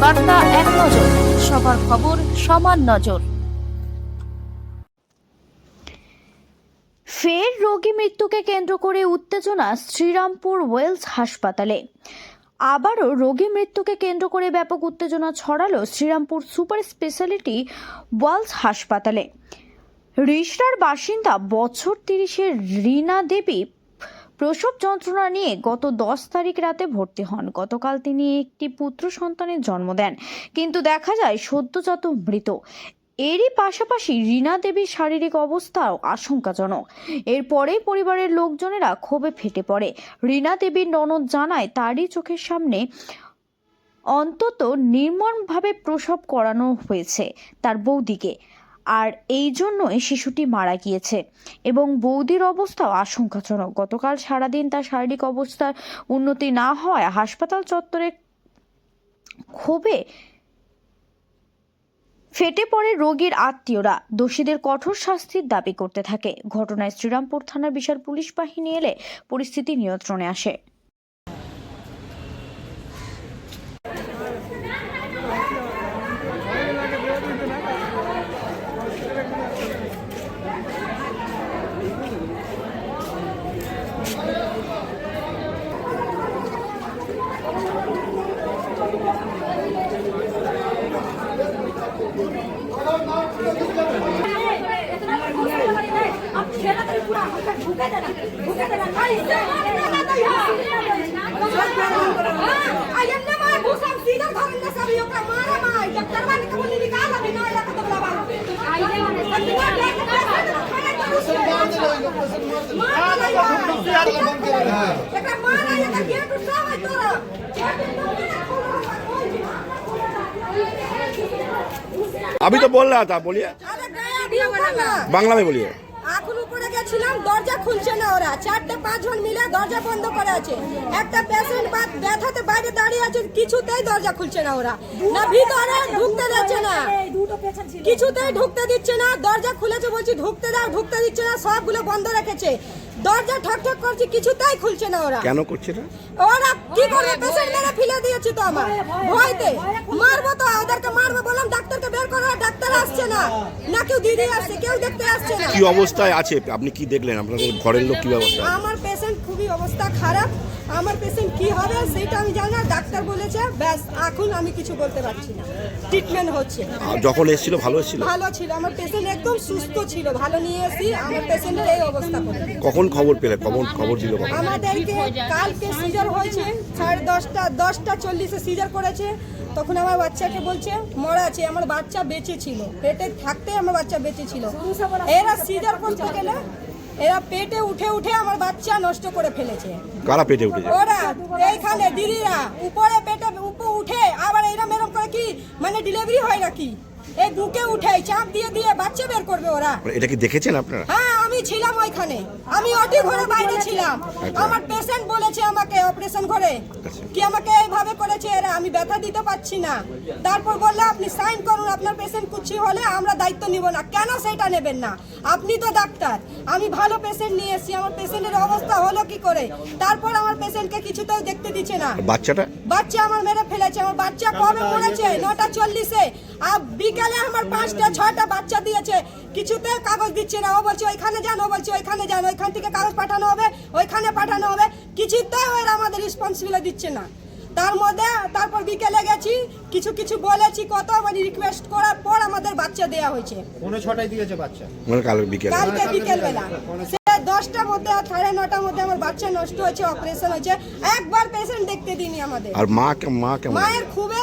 বার্তা এক নজর, সবার খবর সমান নজর। ফের রোগী মৃত্যুকে কেন্দ্র করে উত্তেজনা শ্রীরামপুর ওয়েলস হাসপাতালে। আবারও রোগী মৃত্যুকে কেন্দ্র করে ব্যাপক উত্তেজনা ছড়ালো শ্রীরামপুর সুপার স্পেশালিটি ওয়েলস হাসপাতালে। রিষড়ার বাসিন্দা বছর 30-এর রীনা দেবী প্রসব যন্ত্রণা নিয়ে গত 10 তারিখ রাতে ভর্তি হন। গতকাল তিনি একটি পুত্র সন্তানের জন্ম দেন, কিন্তু দেখা যায় সদ্যজাত মৃত। এরই পাশাপাশি রীনা দেবীর শারীরিক অবস্থাও আশঙ্কাজনক। এরপরেই পরিবারের লোকজনেরা ক্ষোভে ফেটে পড়ে। রীনা দেবীর ননদ জানায় তারই চোখের সামনে অন্তত নির্মমভাবে প্রসব করানো হয়েছে তার বৌদিকে, আর এই জন্যই শিশুটি মারা গিয়েছে এবং বৌদির অবস্থাও আশঙ্কাজনক। গতকাল সারাদিন তার শারীরিক অবস্থার উন্নতি না হওয়ায় হাসপাতাল চত্বরে ক্ষোভে ফেটে পড়ে রোগীর আত্মীয়রা। দোষীদের কঠোর শাস্তির দাবি করতে থাকে। ঘটনায় শ্রীরামপুর থানার বিশাল পুলিশ বাহিনী এলে পরিস্থিতি নিয়ন্ত্রণে আসে। अभी तो बोल रहा था, बोलिए बांग्ला में बोलिए। এখন উপরে গেছিলাম, দরজা খুলছে না ওরা। 4-5 জন মিলে দরজা বন্ধ করে আছে। একটা পেশেন্ট ব্যথাতে বাইরে দাঁড়িয়ে আছে, কিছুতেই দরজা খুলছে না ওরা। না ভিতরে ঢুকতে দিচ্ছে না, কিছুতেই ঢুকতে দিচ্ছে না। দরজা খুলেছে বলছি ঢুকতে দাও, ঢুকতে দিচ্ছে না, সবগুলো বন্ধ রেখেছে। দরজা ঠক ঠক করছে, কিছুতেই খুলছে না ওরা। কেন করছে না ওরা? কি করবে? পেশেন্ট মেরে ফেলে দিয়েছে তো আমার ভয়তে। মারবো তো, ওদেরকে মারবো। বললাম ডাক্তারকে বের করো, ডাক্তার আসছে না, না কেউ দিদি আসছে, কেউ দেখতে আসছে না। কি অবস্থায় আছে আপনি কি দেখলেন? আপনাদের ঘরের লোক কি অবস্থা? আমার পেশেন্ট খুবই অবস্থা খারাপ। আমার পেশেন্ট কি হবে সেটা আমি জানি না। ডাক্তার বলেছে ব্যাস, এখন আমি কিছু বলতে পারছি না। ট্রিটমেন্ট হচ্ছে। যখন এসেছিল ভালো এসেছিল? ভালো ছিল, আমার পেশেন্ট একদম সুস্থ ছিল। ভালো নিয়ে এসি, আমার পেশেন্টের এই অবস্থা করে। কখন খবর পেলে? খবর দিল কখন? আমাদেরকে কালকে সিজার হয়েছে 10:40 সিজার করেছে। তখন আমার বাচ্চাকে বলছে মরা আছে, আমার বাচ্চা বেঁচে ছিল, পেটে থাকতে আমার বাচ্চা বেঁচে ছিল। এরা সিজার করতে গেলে এরা পেটে উঠে উঠে আমার বাচ্চা নষ্ট করে ফেলেছে। কারা পেটে উঠেছে? ওরা এইখানে দিদিরা উপরে পেটে উঠে আবার এরম এরম করে কি মানে ডেলিভারি হয় নাকি? এই বুকে উঠে চাপ দিয়ে দিয়ে বাচ্চা বের করবে ওরা। এটা কি দেখেছেন আপনারা? হ্যাঁ, আমি ছিলাম ওইখানে, আমি ওটি ঘরে বাইরে ছিলাম। আমার পেশেন্ট বলেছে আমাকে অপারেশন ঘরে কি আমাকে এইভাবে করেছে এরা, আমি ব্যথা দিতে পারছি না। তারপর বললে আপনি সাইন করুন, আপনার পেশেন্ট কিছু হলে আমরা দায়িত্ব নিব না। কেন সেটা নেবেন না? আপনি তো ডাক্তার, আমি ভালো পেশেন্ট নিয়ে এসেছি, আমার পেশেন্টের অবস্থা হলো কি করে? তারপর আমার পেশেন্টকে কিছুতেও দেখতে দিচ্ছে না। বাচ্চা আমার মেরে ফেলেছে। আমার বাচ্চা কবে মরেছে? 9:40-এ। আর বিকালে আমার 5টা-6টা বাচ্চা দিয়েছে, কিছুতে কাগজ দিচ্ছে না। ও বলছে ওইখানে যান, ও বলছে ওইখানে যান, ওইখান থেকে কাগজ পাঠানো হবে, ওইখানে পাঠানো হবে, কিছুতে ওরা আমাদের রেসপন্সিবিলিটি দিচ্ছে না। তার মধ্যে তারপর বিকেলে গেছি, কিছু কিছু বলেছি, কত মানে রিকোয়েস্ট করার পর আমাদের বাচ্চা দেয়া হয়েছে। 6টায় দিয়েছে বাচ্চা, কালকে বিকেল বেলা 10টার মধ্যে, 9:30টার মধ্যে আমার বাচ্চা নষ্ট হয়েছে, অপারেশন হয়েছে। একবার পেশেন্ট দেখতে দিনি আমাদের। আর মায়ের খুবই